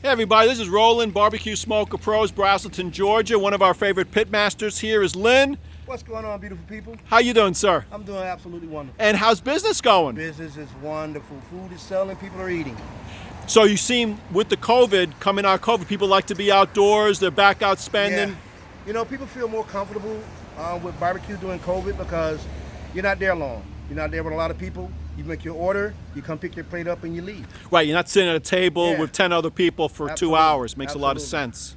Hey everybody, this is Roland, BBQ Smoker Pros, Braselton, Georgia. One of our favorite pit masters here is Lynn. What's going on, beautiful people? How you doing, sir? I'm doing absolutely wonderful. And how's business going? Business is wonderful. Food is selling, people are eating. So you seem with the COVID, coming out of COVID, people like to be outdoors, they're back out spending. Yeah. You know, people feel more comfortable with barbecue during COVID because you're not there long. You're not there with a lot of people. You make your order, you come pick your plate up, and you leave. Right, you're not sitting at a table with 10 other people for Absolutely. 2 hours. Makes a lot of sense.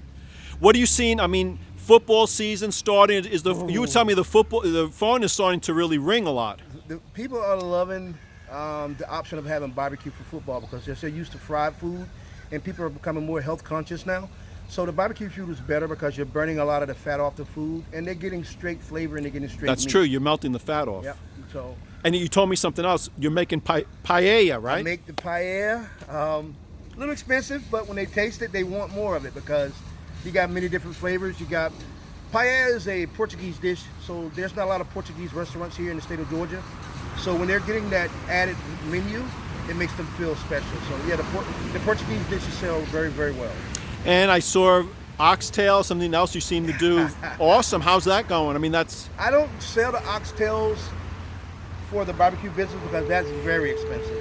What are you seeing? I mean, football season starting. You were telling me the phone is starting to really ring a lot. The people are loving the option of having barbecue for football because they're so used to fried food, and people are becoming more health conscious now. So the barbecue food is better because you're burning a lot of the fat off the food, and they're getting straight flavor and they're getting straight That's meat. true. You're melting the fat off. Yep. So. And you told me something else. You're making paella, right? I make the paella. A little expensive, but when they taste it, they want more of it because you got many different flavors. You got paella is a Portuguese dish, so there's not a lot of Portuguese restaurants here in the state of Georgia. So when they're getting that added menu, it makes them feel special. So yeah, the Portuguese dishes sell very, very well. And I saw oxtail, something else you seem to do. Awesome. How's that going? I mean, I don't sell the oxtails for the barbecue business because that's very expensive.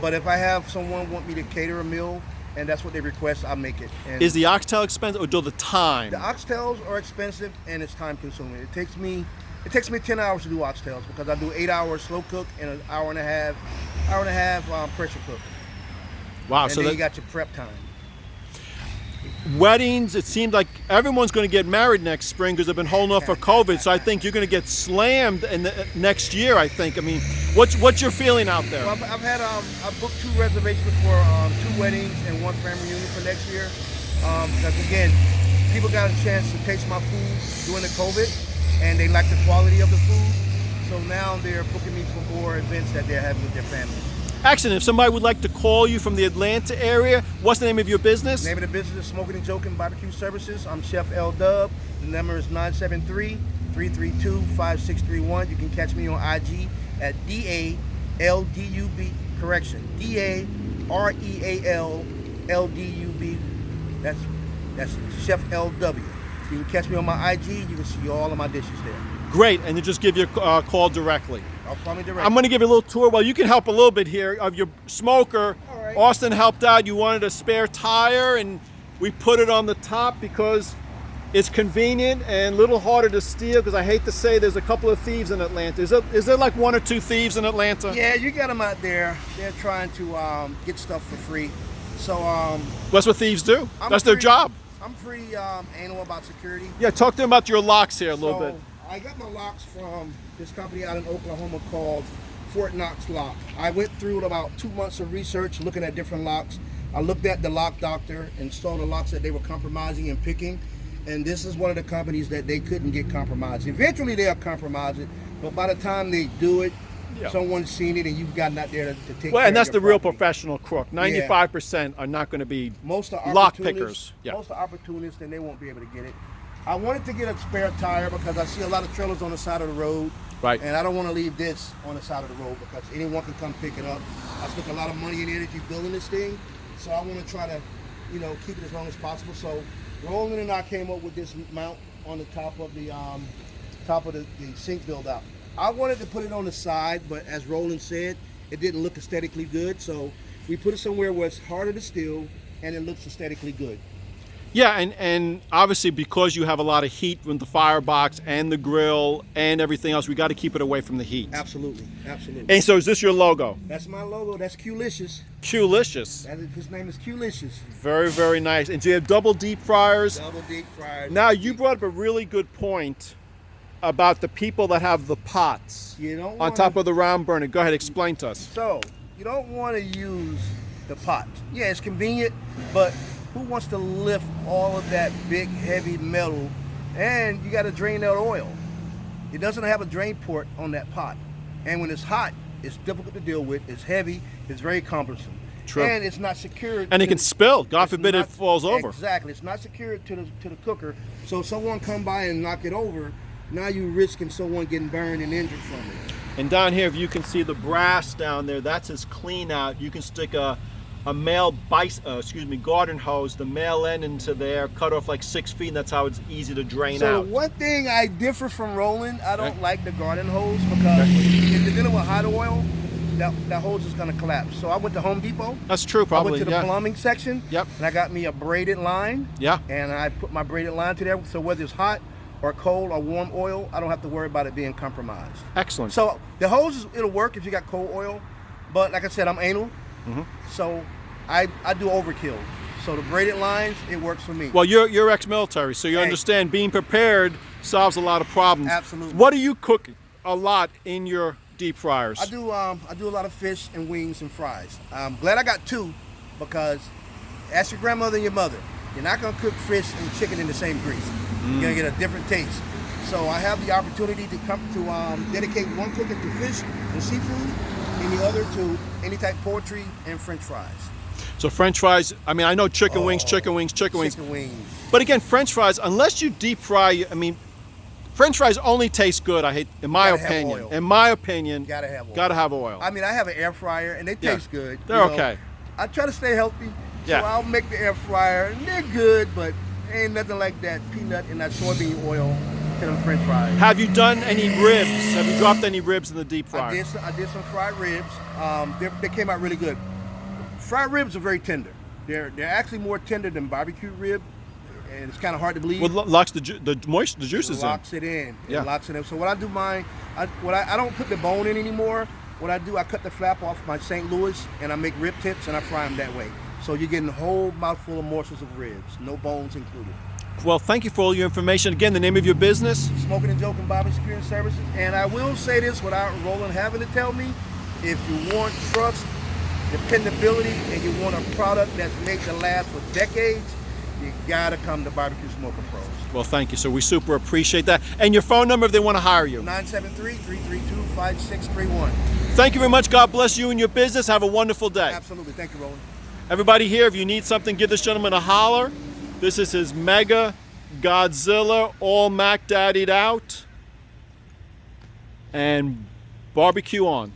But if I have someone want me to cater a meal and that's what they request, I'll make it. And is the oxtail expensive or do the time? The oxtails are expensive and it's time consuming. It takes me 10 hours to do oxtails because I do 8 hours slow cook and an hour and a half pressure cook. Wow. And so then you got your prep time. Weddings, it seems like everyone's going to get married next spring because they've been holding off for COVID. So I think you're going to get slammed in the next year, I think. I mean, what's your feeling out there? Well, I've booked 2 reservations for 2 weddings and 1 family reunion for next year. Because again, people got a chance to taste my food during the COVID and they like the quality of the food. So now they're booking me for more events that they're having with their families. Excellent. If somebody would like to call you from the Atlanta area, what's the name of your business? The name of the business is Smoking and Joking Barbecue Services. I'm Chef L Dub. The number is 973-332-5631. You can catch me on IG at DALDUB, correction, DAREALLDUB. That's Chef LW. You can catch me on my IG. You can see all of my dishes there. Great, and then just give you a call directly. I'll call me directly. I'm going to give you a little tour. Well, you can help a little bit here of your smoker. All right. Austin helped out. You wanted a spare tire, and we put it on the top because it's convenient and a little harder to steal because I hate to say there's a couple of thieves in Atlanta. Is there like 1 or 2 thieves in Atlanta? Yeah, you got them out there. They're trying to get stuff for free. So that's what thieves do. That's their job. I'm pretty anal about security. Yeah, talk to them about your locks here a little bit. I got my locks from this company out in Oklahoma called Fort Knox Lock. I went through about 2 months of research looking at different locks. I looked at the lock doctor and saw the locks that they were compromising and picking. And this is one of the companies that they couldn't get compromised. Eventually they'll compromise it, but by the time they do it, someone's seen it and you've gotten out there to take care of and that's your the real property. professional crook. 95% are not going to be most of lock pickers. Yeah. Most are opportunists and they won't be able to get it. I wanted to get a spare tire because I see a lot of trailers on the side of the road. Right. And I don't want to leave this on the side of the road because anyone can come pick it up. I spent a lot of money and energy building this thing, so I want to try to, keep it as long as possible. So Roland and I came up with this mount on the top of the sink build out. I wanted to put it on the side, but as Roland said, it didn't look aesthetically good. So we put it somewhere where it's harder to steal and it looks aesthetically good. Yeah, and obviously because you have a lot of heat from the firebox and the grill and everything else, we got to keep it away from the heat. Absolutely, absolutely. And so is this your logo? That's my logo. That's Q-licious. Q-licious. His name is Q-licious. Very, very nice. And so you have double deep fryers. Double deep fryers. Now you brought up a really good point about the people that have the pots on top of the round burner. Go ahead, explain to us. So you don't want to use the pot. Yeah, it's convenient, but who wants to lift all of that big, heavy metal? And you got to drain that oil. It doesn't have a drain port on that pot. And when it's hot, it's difficult to deal with. It's heavy. It's very cumbersome. True. And it's not secured. And it can spill. God forbid it falls over. Exactly. It's not secured to the cooker. So if someone come by and knock it over, now you're risking someone getting burned and injured from it. And down here, if you can see the brass down there, that's his clean out. You can stick a a male garden hose, the male end into there, cut off like 6 feet, and that's how it's easy to drain So out. one thing I differ from Roland, I don't like the garden hose because if you're dealing with hot oil, that hose is gonna collapse. So I went to Home Depot. That's true, probably. I went to the plumbing section. Yep. And I got me a braided line. Yeah. And I put my braided line to there, so whether it's hot or cold or warm oil, I don't have to worry about it being compromised. Excellent. So the hose, it'll work if you got cold oil, but like I said, I'm anal, so I do overkill. So the braided lines, it works for me. Well, you're ex-military, so you Hey. understand being prepared solves a lot of problems. Absolutely. What do you cook a lot in your deep fryers? I do a lot of fish and wings and fries. I'm glad I got 2 because ask your grandmother and your mother. You're not gonna cook fish and chicken in the same grease. You're gonna get a different taste. So I have the opportunity to dedicate one cooking to fish and seafood, and the other to any type of poultry and French fries. So French fries, I mean, I know chicken wings. Chicken wings. But again, French fries, unless you deep fry, I mean, French fries only taste good, in my Gotta have opinion. oil. In my opinion, Gotta have oil. gotta have oil. I mean, I have an air fryer and they Yeah. taste good. They're okay. I try to stay healthy, Yeah. so I'll make the air fryer and they're good, but ain't nothing like that peanut and that soybean oil to them French fries. Have you done any ribs? Have you dropped any ribs in the deep fryer? I did some fried ribs. They came out really good. Fried ribs are very tender. They're actually more tender than barbecue rib, and it's kind of hard to believe. What locks the juices It locks it in. Yeah. It locks it in. So what I do, I don't put the bone in anymore. What I do, I cut the flap off my St. Louis, and I make rib tips, and I fry them that way. So you're getting a whole mouthful of morsels of ribs, no bones included. in? Well, thank you for all your information. Again, the name of your business? Smoking and Joking Barbecue and Services. And I will say this without Roland having to tell me, if you want trust, dependability, and you want a product that's made to last for decades, you gotta come to BBQ Smoker Pros. Well, thank you, sir. We super appreciate that. And your phone number if they want to hire you. 973-332-5631. Thank you very much. God bless you and your business. Have a wonderful day. Absolutely. Thank you, Roland. Everybody here, if you need something, give this gentleman a holler. This is his Mega Godzilla, all Mac Daddied out. And barbecue on.